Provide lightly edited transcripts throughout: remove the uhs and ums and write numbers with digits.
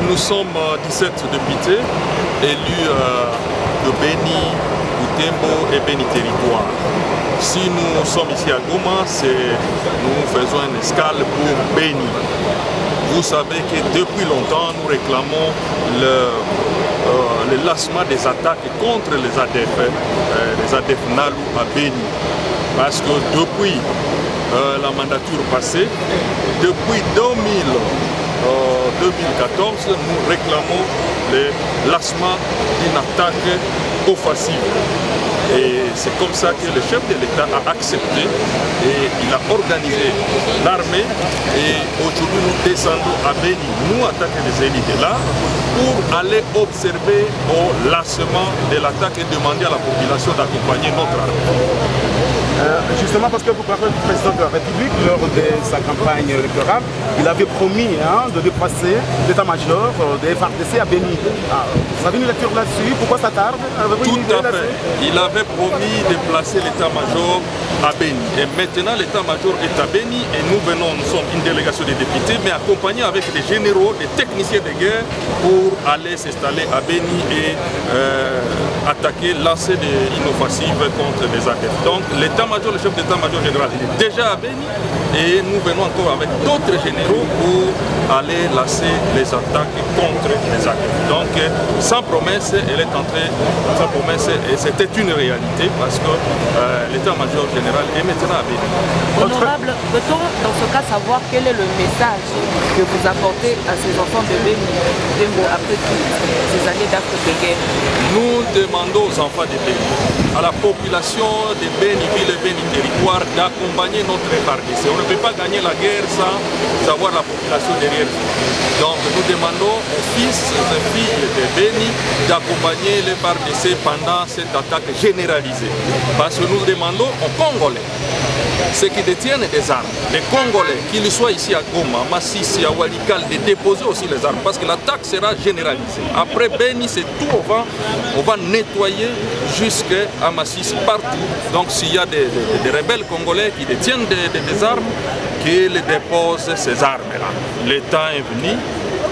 Nous sommes 17 députés élus de Béni, Butembo et Béni Territoire. Si nous sommes ici à Goma, nous faisons une escale pour Béni. Vous savez que depuis longtemps, nous réclamons le lancement des attaques contre les ADF Nalu à Béni. Parce que depuis la mandature passée, depuis 2014, nous réclamons le lancement d'une attaque offensive. Et c'est comme ça que le chef de l'État a accepté et il a organisé l'armée. Et aujourd'hui, nous descendons à Béni, nous attaquons les élites de là, pour aller observer au lancement de l'attaque et demander à la population d'accompagner notre armée. Justement parce que vous parlez du président de la République lors de sa campagne électorale, il avait promis de déplacer l'état-major des FARDC à Béni. Vous avez une lecture là-dessus? Pourquoi ça tarde? Tout à fait. Il avait promis de placer l'état-major à Béni. Et maintenant l'état-major est à Béni et nous sommes une délégation des députés, mais accompagnés avec des généraux, des techniciens de guerre pour aller s'installer à Béni et attaquer, lancer une offensive contre les ADF. Donc l'état-major, le chef d'état-major général, il est déjà à Béni et nous venons encore avec d'autres généraux pour aller lancer les attaques contre les ADF. Donc sans promesse, elle est entrée, sans promesse, et c'était une réalité parce que l'état-major général est maintenant à Béni. Honorable, peut-on dans ce cas savoir quel est le message que vous apportez à ces enfants de Béni après toutes ces années d'actes de guerre? Nous demandons aux enfants de Béni, à la population de Béni, ville et Béni Territoire, d'accompagner notre FARDC. On ne peut pas gagner la guerre sans avoir la population derrière nous. Donc nous demandons aux fils et filles de Béni d'accompagner les FARDC pendant cette attaque généralisée. Parce que nous demandons aux Congolais, ceux qui détiennent des armes, les Congolais, qu'ils soient ici à Goma, Massissi, à Walikale, de déposer aussi les armes, parce que l'attaque sera généralisée. Après Béni, c'est tout, on va nettoyer jusqu'à Massissi, partout. Donc s'il y a des rebelles congolais qui détiennent des armes, qu'ils déposent ces armes-là. Le temps est venu,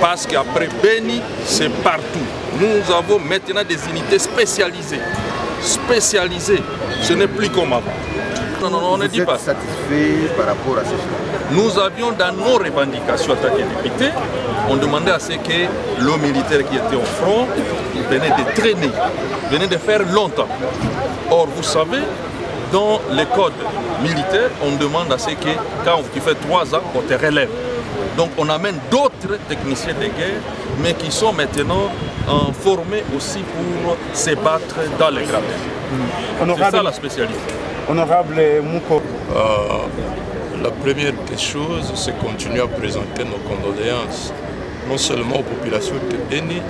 parce qu'après Béni, c'est partout. Nous avons maintenant des unités spécialisées. Ce n'est plus comme avant. Non, on ne dit pas. Vous êtes satisfait par rapport à ces choses? Nous avions dans nos revendications en tant que députés, on demandait à ce que l'homme militaire qui était au front venait de traîner, venait de faire longtemps. Or, vous savez, dans les codes militaires, on demande à ce que quand tu fais 3 ans, on te relève. Donc on amène d'autres techniciens de guerre, mais qui sont maintenant formés aussi pour se battre dans les gradins. C'est ça la spécialité. Honorable Mouko. La première des choses, c'est continuer à présenter nos condoléances, non seulement aux populations de Béni,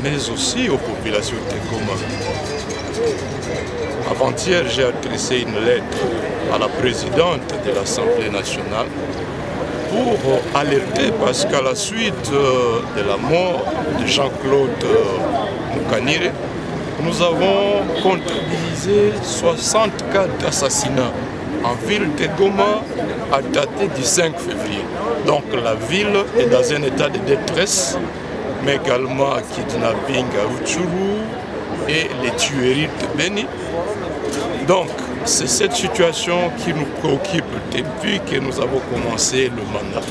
mais aussi aux populations de Goma. Avant-hier, j'ai adressé une lettre à la présidente de l'Assemblée nationale pour alerter, parce qu'à la suite de la mort de Jean-Claude Moukanire, nous avons comptabilisé 60 cas d'assassinats en ville de Goma à dater du 5 février. Donc la ville est dans un état de détresse, mais également kidnapping à Rutshuru et les tueries de Béni. Donc c'est cette situation qui nous préoccupe depuis que nous avons commencé le mandat.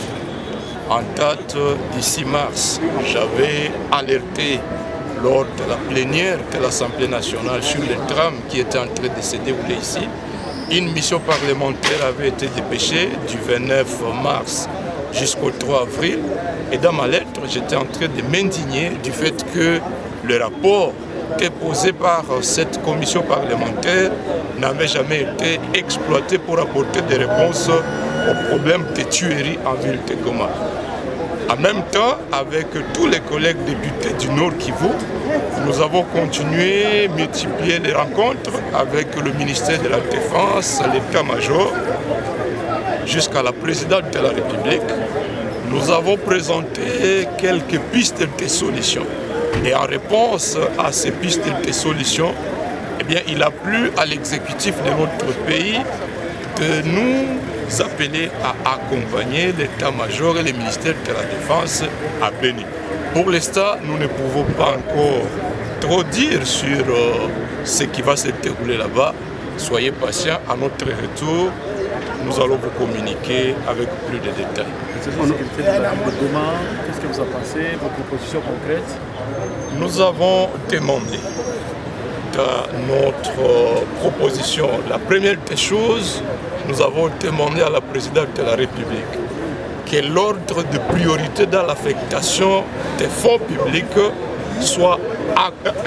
En date du 6 mars, j'avais alerté lors de la plénière de l'Assemblée nationale sur le drame qui était en train de se dérouler ici. Une mission parlementaire avait été dépêchée du 29 mars jusqu'au 3 avril. Et dans ma lettre, j'étais en train de m'indigner du fait que le rapport déposé par cette commission parlementaire n'avait jamais été exploité pour apporter des réponses aux problèmes de tueries en ville de Goma. En même temps, avec tous les collègues députés du Nord Kivu, nous avons continué, multiplié les rencontres avec le ministère de la Défense, l'état-major, jusqu'à la présidente de la République. Nous avons présenté quelques pistes de solutions. Et en réponse à ces pistes de solutions, eh bien, il a plu à l'exécutif de notre pays de nous appeler à accompagner l'état-major et le ministère de la Défense à Béni. Pour l'instant, nous ne pouvons pas encore trop dire sur ce qui va se dérouler là-bas. Soyez patients, à notre retour, nous allons vous communiquer avec plus de détails. Qu'est-ce que vous en pensez, vos propositions concrètes? Nous avons demandé dans notre proposition, la première des choses, nous avons demandé à la présidente de la République que l'ordre de priorité dans l'affectation des fonds publics soit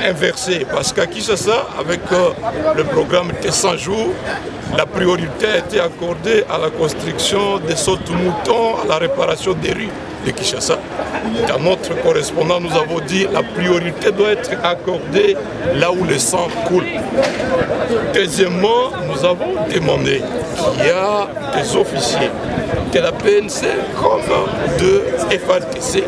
inversé. Parce qu'à Kinshasa, avec le programme des 100 jours, la priorité a été accordée à la construction des sautes-moutons, à la réparation des rues de Kinshasa. Dans notre correspondant, nous avons dit que la priorité doit être accordée là où le sang coule. Deuxièmement, nous avons demandé qu'il y a des officiers de la PNC comme de FARDC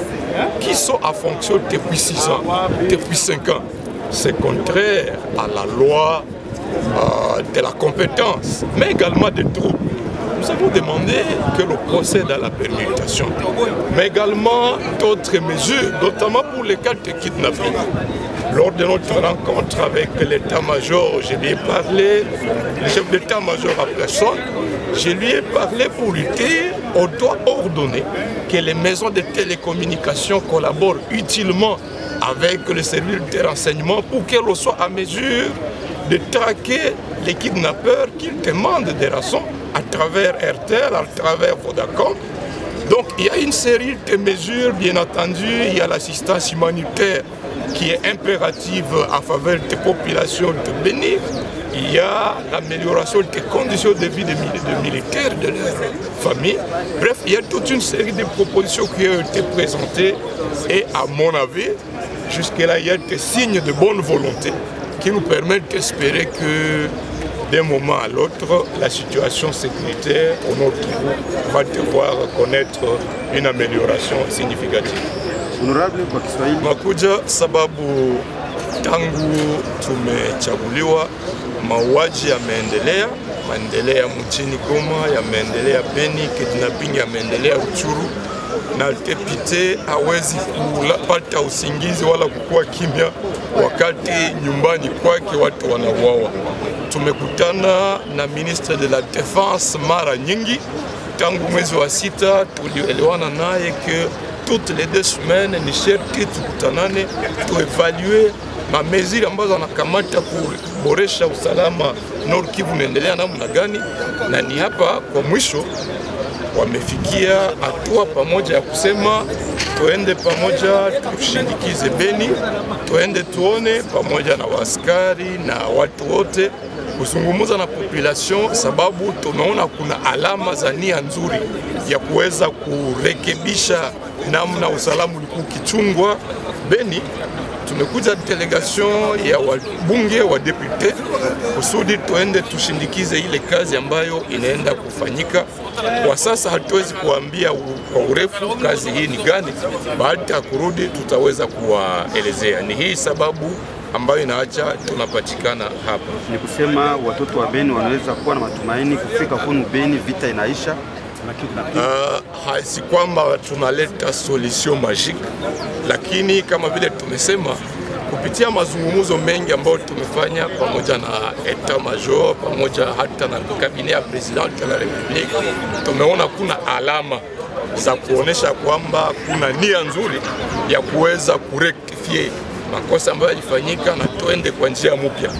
qui sont en fonction depuis 6 ans, depuis 5 ans. C'est contraire à la loi de la compétence, mais également des troupes. Nous avons demandé que l'on procède à la permutation, mais également d'autres mesures, notamment pour les cas de kidnapping. Lors de notre rencontre avec l'état-major, je lui ai parlé, le chef d'état-major à personne, je lui ai parlé pour lui dire qu'on doit ordonner que les maisons de télécommunications collaborent utilement avec le service de renseignement pour que l'on soit à mesure de traquer les kidnappeurs qui demandent des rançons à travers RTL, à travers Vodacom. Donc il y a une série de mesures, bien entendu, il y a l'assistance humanitaire qui est impérative en faveur des populations de Béni. Il y a l'amélioration des conditions de vie des militaires, de leurs familles. Bref, il y a toute une série de propositions qui ont été présentées et à mon avis, jusque-là, il y a des signes de bonne volonté qui nous permettent d'espérer que d'un moment à l'autre, la situation sécuritaire au Nord Kivu va devoir connaître une amélioration significative. Honorable kwa Kiswahili. Makuja sababu tangu tumechaguliwa mauaji yameendelea, maendelea mjini Goma yameendelea, Beni, kidnapping yameendelea, Ruchuru, na depute hawezi kupata usingizi wala kukua kimya wakati nyumbani kwake watu wanauawa. Tumekutana na ministre de la Défense mara nyingi tangu mwezi wa 6, tulielewana naye ke toutes les 2 semaines ni sherti tukutanane tuevalue mameziri ambazo anakamata kuboresha usalama Nord Kivu unaendelea namna gani, na ni hapa kwa mwisho wamefikia hatua pamoja ya kusema tuende pamoja tushindikize Beni, tuende tuone pamoja na waskari na watu wote kuzungumza na population, sababu tumeona kuna alama za nia nzuri ya kuweza kurekebisha namna usalama ulikuwa ukichungwa Beni. Tumekuja delegation ya wabunge wa depute kusudi tuende tushindikize ile kazi ambayo inaenda kufanyika. Kwa sasa hatuwezi kuambia kwa urefu kazi hii ni gani, baada ya kurudi tutaweza kuwaelezea. Ni hii sababu ambayo inaacha tunapatikana hapa. Ni kusema watoto wa Beni wanaweza kuwa na matumaini kufika kwenu Beni vita inaisha? Si kwamba tunaleta solution magique, lakini kama vile tumesema kupitia mazungumzo mengi ambayo tumefanya pamoja na etat major pamoja hata na cabinet ya president de la Republique, tumeona kuna alama za kuonesha kwamba kuna nia nzuri ya kuweza kurektifie makosa ambayo yalifanyika na tuende kwa njia mpya.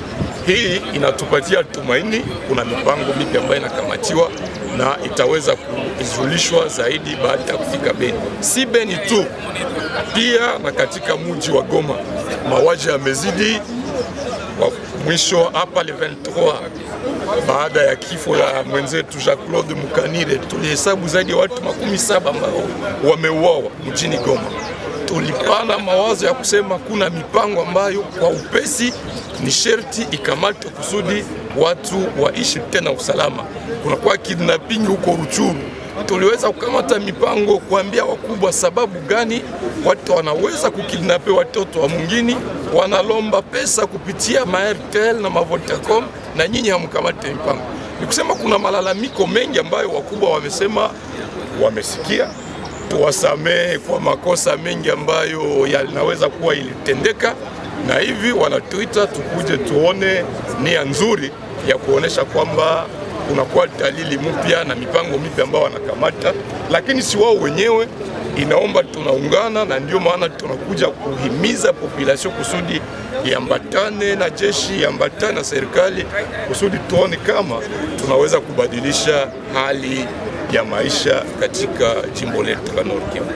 Hii inatupatia tumaini, kuna mipango mipya ambayo inakamatiwa na itaweza kuizulishwa zaidi baada ya kufika Beni. Si Beni tu, pia na katika mji wa Goma mauaji yamezidi. Mwisho hapa le 23 baada ya kifo ya mwenzetu Jacques-Claude Mukanire, tulihesabu zaidi ya watu 17 ambao wameuawa mjini Goma. Tulipana mawazo ya kusema kuna mipango ambayo kwa upesi ni sherti ikamate kusudi watu waishi tena usalama. Kuna kwa kidnapping huko Ruchuru, tuliweza kukamata mipango kuambia wakubwa sababu gani watu wanaweza kukidnape watoto wa mwingine, wanalomba pesa kupitia ma-RTL na ma-Vodacom na nyinyi hamkamate mipango. Ni kusema kuna malalamiko mengi ambayo wakubwa wamesema wamesikia. tuwasamehe kwa makosa mengi ambayo yanaweza kuwa ilitendeka, na hivi wanatuita tukuje tuone nia nzuri ya kuonesha kwamba kunakuwa dalili mpya na mipango mipya ambao wanakamata, lakini si wao wenyewe, inaomba tunaungana, na ndio maana tunakuja kuhimiza population kusudi iambatane na jeshi, iambatane na serikali kusudi tuone kama tunaweza kubadilisha hali ya maisha katika jimbo letu la Nord Kivu.